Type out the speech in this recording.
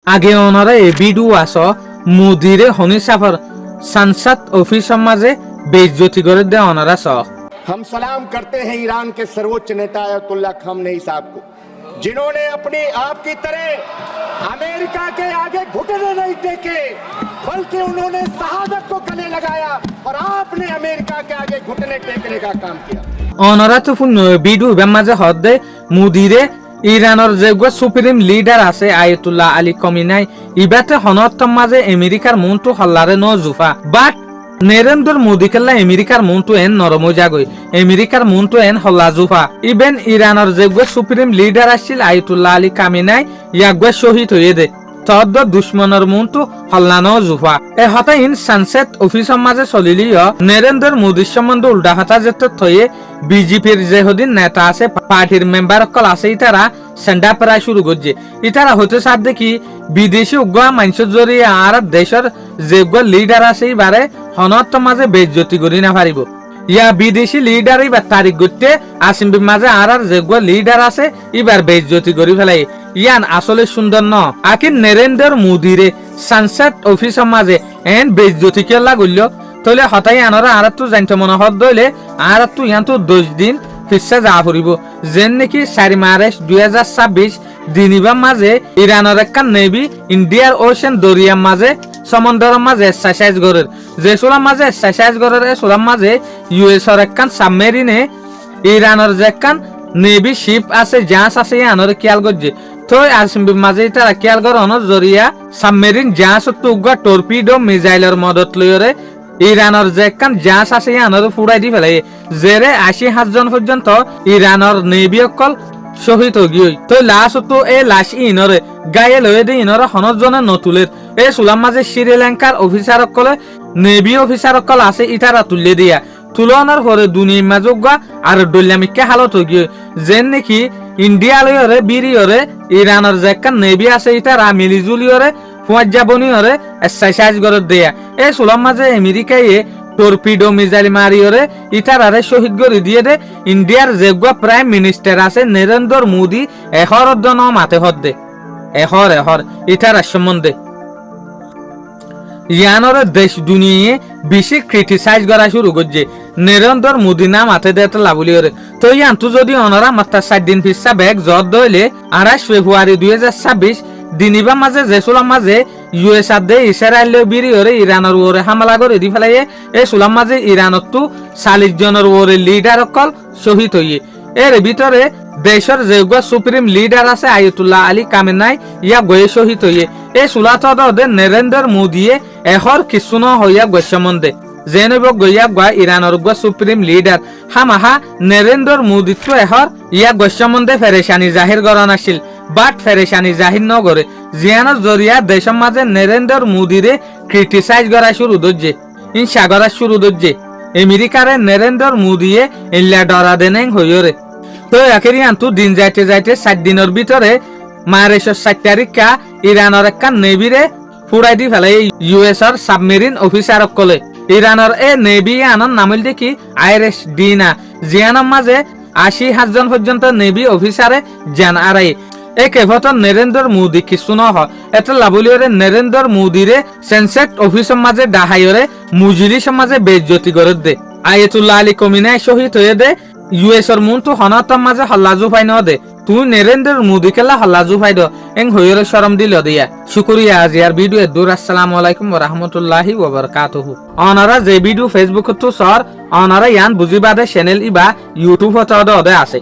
আগে ওনারা এ ভিডিও আসো মোদিরে হনি সাফর संसद ऑफिस माजे बेइज्जती करे दे ओनरा सो। हम सलाम करते हैं ईरान के सर्वोच्च नेता अयतुल्ला खामनेई साहब को, जिन्होंने अपनी आप की तरह अमेरिका के आगे घुटने नहीं टेके, बल्कि उन्होंने शहादत को गले लगाया और आपने अमेरिका के आगे घुटने टेकने का काम किया। ओनरा तो फुन वीडियो बेमाजे हद दे मुदीरे ইরানৰ যেগো সুপ্রিম লিডার আছে আয়াতুল্লাহ আলী কমিনাই ইবাতে হনত মাঝে আমেরিকার মনটো হল্লারে ন জুফা বাট নরেন্দ্র মোদী কেলা আমেরিকার মনটো এন নরম জাগই আমেরিকার মনটো এন হল্লা জুফা ইভেন ইরানৰ যেগো সুপ্রিম লিডার আছিল আয়াতুল্লাহ আলী কামিনাই ইয়াগো শহীদ হয়ে দে তদ দুশ্মনের মনটো হল্লা ন জুফা এ হতা ইন সানসেট অফিসের মাঝে চলিলিও নরেন্দ্র মোদীর সম্বন্ধে উল্টা হতা যেতে থয়ে বিজেপির যে হদিন নেতা আছে পার্টির মেম্বার কল আছে ইতারা সেন্ডা প্রায় শুরু করছে ইতারা হতে সাথ দেখি বিদেশি উগ্র মানুষের জরিয়ে আর দেশের যে লিডার আছে এবারে হনত মাঝে বেজ্জতি করি না পারিব ইয়া বিদেশি লিডার এবার তারিখ করতে আসিম মাঝে আর যে লিডার আছে এবার বেজ্জতি করি ফেলাই ইয়ান আসলে সুন্দর ন আকিন নরেন্দ্র মোদীরে সংসদ অফিসের মাঝে এন বেজ্জতি কেলা করল তাহলে হতাই আনরা আর তো জানতে মনে হদ দইলে আর তো ইয়ান তো 10 দিন ফিসা যা ফুরিব যেন নাকি 4 মার্চ 2026 দিনিবার মাঝে ইরানের একটা নেভি ইন্ডিয়ার ওশেন দরিয়ার মাঝে সমুদ্রের মাঝে এক্সারসাইজ করের যে সোলার মাঝে এক্সারসাইজ করের সোলার মাঝে ইউএস এর একখান সাবমেরিনে ইরানের যে একখান নেভি শিপ আছে জাহাজ আছে ইয়ানোর খেয়াল করছে তো আসিম মাঝে তারা খেয়াল করানোর জরিয়া সাবমেরিন জাহাজ তো টর্পিডো মিসাইলের মদত লইরে ইরানের যে একখান জাহাজ আছে ইয়ানোর ফুড়াই দি ফেলে জেরে 80,000 জন পর্যন্ত ইরানের নেভি অকল শহীদ হই তো লাস্ট তো এ লাশ ইনরে গায়ে লয়ে দে ইনরে 100 জনের নতুলের এ সুলাম মাঝে শ্রীলঙ্কার অফিসার অকলে নেভি অফিসার অকল আছে ইটারা তুলে দিয়া তুলনার পরে দুনিয়ার মাঝে আর ডলামিকে হালত হই যেন নাকি ইন্ডিয়া লয়রে বিরিয়রে ইরানের যে একখান নেভি আছে ইটারা মিলিজুলিয়রে ফুয়াজ্জাবনিয়রে এক্সারসাইজ করে দেয়া এ সুলাম মাঝে আমেরিকায় টর্পিডো মিসাইল মারিয়রে ইটারারে শহীদ করে দিয়ে দে ইন্ডিয়ার যেগুয়া প্রাইম মিনিস্টার আছে নরেন্দ্র মোদী এহর দন মাতে হদ্দে এহর ইটার সম্বন্ধে ইয়ানোর দেশ দুনিয়ে বেশি ক্রিটিসাইজ করা শুরু করছে নরেন্দ্র মোদী না মাতে দেতে লাভলিয়রে তো ইয়ান্তু যদি অনরা মাত্র 7 দিন ফিসা ব্যাগ জট দইলে 28 ফেব্রুয়ারি 2026 দিনিবা মাঝে জেসুলাম মাঝে ইউএস দে ইসরায়েল বিরিয়রে ইরানের ওরে হামলা করে দি ফেলাইয়ে এ সুলাম মাঝে ইরানত তো 40 জনের ওরে লিডার অকল শহীদ হইয়ে এর ভিতরে দেশের যে সুপ্রিম লিডার আছে আয়াতুল্লাহ আলী কামিনাই ইয়া গয়ে শহীদ হইয়ে এ সুলাত নরেন্দ্র মোদীয়ে এহর কিছু ন হইয়া গস্যমন্দে যেনব গইয়া গা ইরানের সুপ্রিম লিডার হামাহা নরেন্দ্র মোদী তো এহর ইয়া গস্যমন্দে ফেরেশানি জাহির করা নাছিল বাট ফেরেশানি জাহির ন করে জিয়ানোর জরিয়া দেশের মাঝে নরেন্দ্র মোদীরে ক্রিটিসাইজ করা শুরু দজ্জে ইনসা করা শুরু দজ্জে আমেরিকারে নরেন্দ্র মোদীয়ে ইল্লা ডরা দেনেং হইরে তো একেরি আন্তু দিন যাইতে 7 দিনের ভিতরে মার্চ 7 তারিখা ইরানের একটা নেভিরে ফুড়াই দি ফেলে ইউএস এর সাবমেরিন অফিসার কলে ইরানের এ নেভি আনন নামিল দেখি আইরিশ ডিনা জিয়ানোর মাঝে 80,000 জন পর্যন্ত নেভি অফিসারে জান আরাই একে ভত নরেন্দ্র মোদী কিছু ন হয় এটা লাভলিয়রে নরেন্দ্র মোদীরে সেন্সেট অফিসের মাঝে ডাহাইরে মুজিলি সমাজে বেজ্জতি করে দে আয়াতুল্লাহ আলী কমিনাই শহীদ হয়ে দে ইউএস এর মন তো হনাতম মাঝে হল্লাজু ফাই ন দে তুই নরেন্দ্র মোদী কেলা হল্লাজু ফাই দ এং হইরে শরম দিল দিয়া শুকরিয়া আজিয়ার ভিডিও দূর আসসালামু আলাইকুম ওয়া রাহমাতুল্লাহি ওয়া বারাকাতুহু অনারা যে ভিডিও ফেসবুক তো সর অনারা ইয়ান বুঝিবাদে চ্যানেল ইবা ইউটিউব হতে আছে